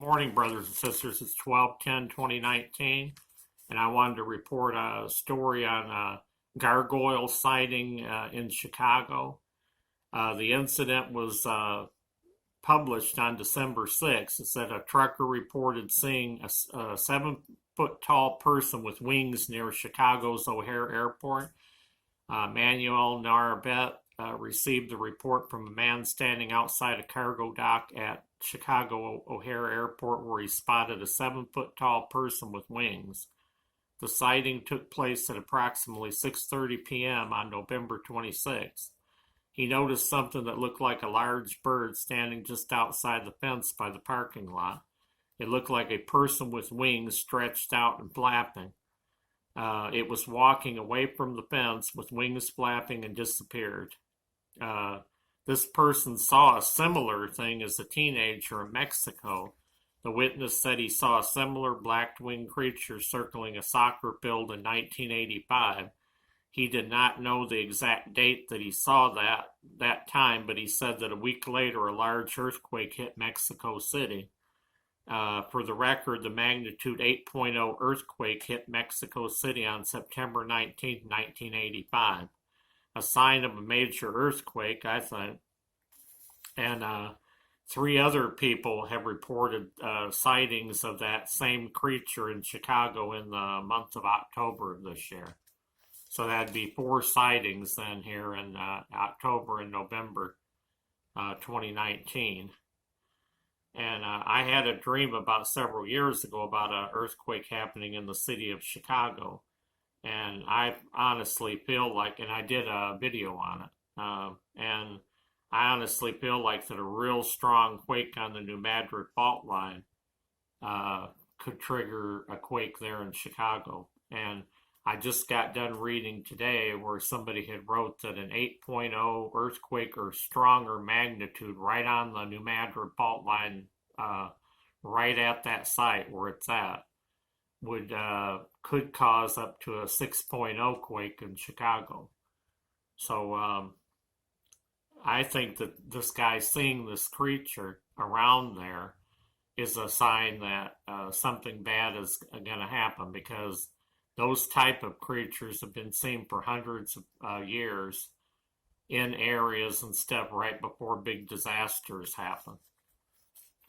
Morning, brothers and sisters. It's 12/10/2019, and I wanted to report a story on a gargoyle sighting in Chicago. The incident was published on December 6th. It said a trucker reported seeing a 7-foot tall person with wings near Chicago's O'Hare Airport. Manuel Narabet received the report from a man standing outside a cargo dock at Chicago O'Hare Airport where he spotted a 7-foot tall person with wings. The sighting took place at approximately 6:30 p.m. on November 26th. He noticed something that looked like a large bird standing just outside the fence by the parking lot. It looked like a person with wings stretched out and flapping. It was walking away from the fence with wings flapping and disappeared. This person saw a similar thing as a teenager in Mexico. The witness said he saw a similar black-winged creature circling a soccer field in 1985. He did not know the exact date that he saw that time, but he said that a week later a large earthquake hit Mexico City. For the record, the magnitude 8.0 earthquake hit Mexico City on September 19, 1985. A sign of a major earthquake, I think. And 3 other people have reported sightings of that same creature in Chicago in the month of October of this year. So that'd be 4 sightings then here in October and November 2019. And I had a dream about several years ago about an earthquake happening in the city of Chicago. And I honestly feel like, and I did a video on it, and I honestly feel like that a real strong quake on the New Madrid fault line could trigger a quake there in Chicago. And I just got done reading today where somebody had wrote that an 8.0 earthquake or stronger magnitude right on the New Madrid fault line, right at that site where it's at, could cause up to a 6.0 quake in Chicago. So I think that this guy seeing this creature around there is a sign that something bad is going to happen, because those type of creatures have been seen for hundreds of years in areas and stuff right before big disasters happen.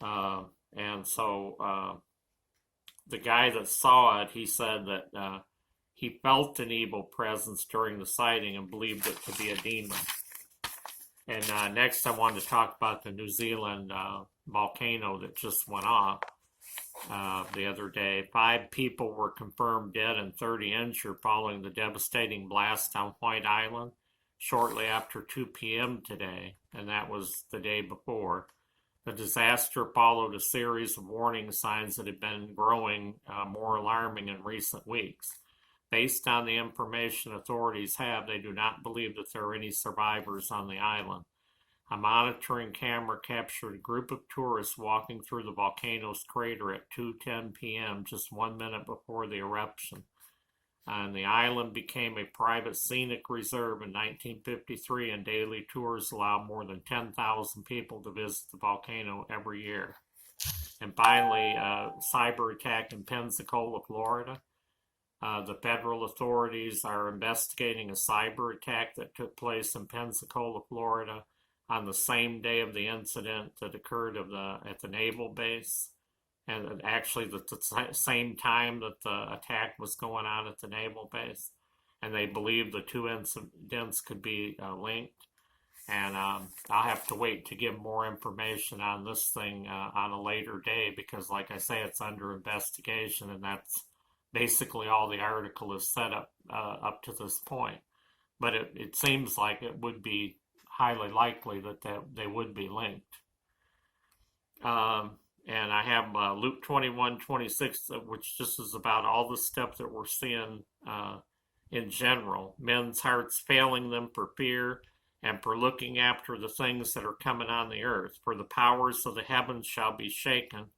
And so the guy that saw it, he said that he felt an evil presence during the sighting and believed it to be a demon. And next I wanted to talk about the New Zealand volcano that just went off the other day. 5 people were confirmed dead and 30 injured following the devastating blast on White Island shortly after 2 p.m. today, and that was the day before. The disaster followed a series of warning signs that had been growing more alarming in recent weeks. Based on the information authorities have, they do not believe that there are any survivors on the island. A monitoring camera captured a group of tourists walking through the volcano's crater at 2:10 p.m., just 1 minute before the eruption. And the island became a private scenic reserve in 1953, and daily tours allow more than 10,000 people to visit the volcano every year. And finally, Cyberattack in Pensacola, Florida. The federal authorities are investigating a cyber attack that took place in Pensacola, Florida, on the same day of the incident that occurred at the naval base, and actually the same time that the attack was going on at the naval base. And they believe the 2 incidents could be linked. And I'll have to wait to give more information on this thing on a later day, because, like I say, it's under investigation, and that's basically all the article is set up to this point. But it seems like it would be highly likely that they would be linked. And I have Luke 21:26, which just is about all the stuff that we're seeing in general. Men's hearts failing them for fear and for looking after the things that are coming on the earth. For the powers of the heavens shall be shaken.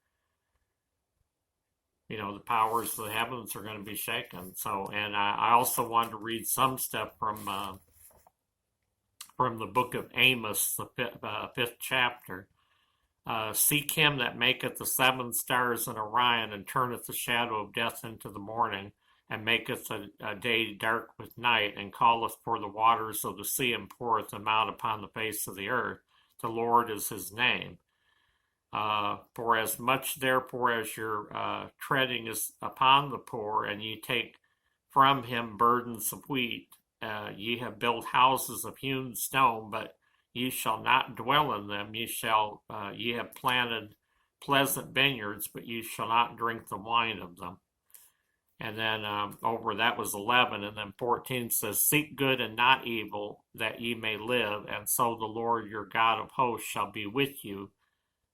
You know, the powers of the heavens are going to be shaken. So, and I also wanted to read some stuff from the book of Amos, the 5th chapter. Seek him that maketh the seven stars in Orion, and turneth the shadow of death into the morning, and maketh a day dark with night, and calleth for the waters of the sea, and poureth them out upon the face of the earth. The Lord is his name. For as much therefore as your treading is upon the poor, and ye take from him burdens of wheat, ye have built houses of hewn stone, but ye shall not dwell in them. Ye have planted pleasant vineyards, but ye shall not drink the wine of them. And then over that was 11, and then 14 says, seek good and not evil, that ye may live, and so the Lord your God of hosts shall be with you,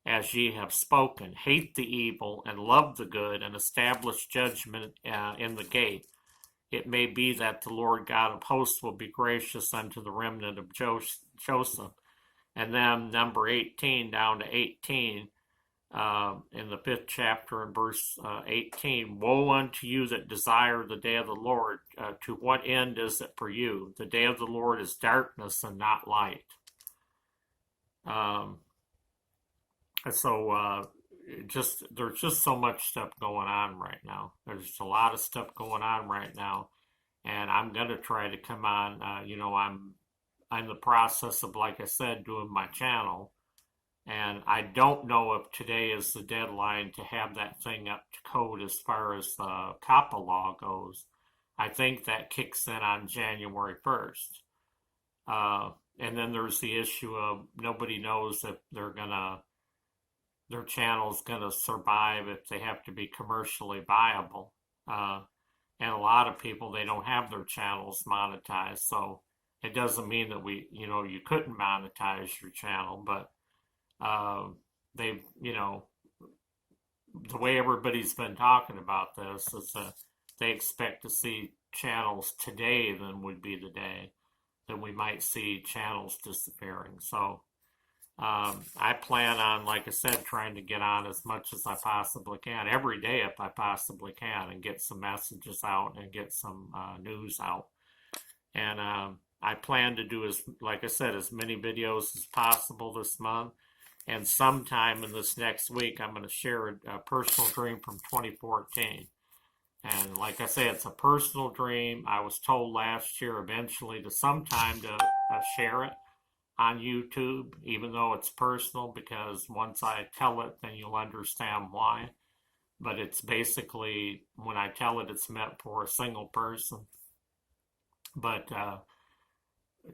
as ye have spoken. Hate the evil and love the good, and establish judgment in the gate. It may be that the Lord God of hosts will be gracious unto the remnant of Joseph. And then number 18 down to 18, in the 5th chapter in verse 18, woe unto you that desire the day of the Lord. To what end is it for you? The day of the Lord is darkness and not light. There's just so much stuff going on right now. There's a lot of stuff going on right now, and I'm gonna try to come on. I'm in the process of, like I said, doing my channel, and I don't know if today is the deadline to have that thing up to code as far as the COPPA law goes. I think that kicks in on January 1st. And then there's the issue of nobody knows if their channel's gonna survive, if they have to be commercially viable. And a lot of people, they don't have their channels monetized, so it doesn't mean that you couldn't monetize your channel, but the way everybody's been talking about this is that they expect to see channels today than would be the day that we might see channels disappearing. So I plan on, like I said, trying to get on as much as I possibly can, every day if I possibly can, and get some messages out and get some news out. And I plan to do, like I said, as many videos as possible this month. And sometime in this next week, I'm going to share a personal dream from 2014. And like I say, it's a personal dream. I was told last year eventually to share it on YouTube, even though it's personal, because once I tell it, then you'll understand why. But it's basically, when I tell it, it's meant for a single person. But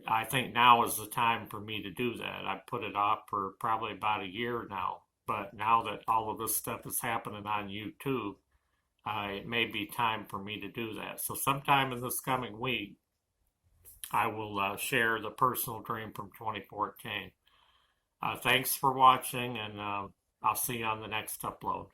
I think now is the time for me to do that. I put it off for probably about a year now. But now that all of this stuff is happening on YouTube, it may be time for me to do that. So sometime in this coming week, I will share the personal dream from 2014. Thanks for watching, and I'll see you on the next upload.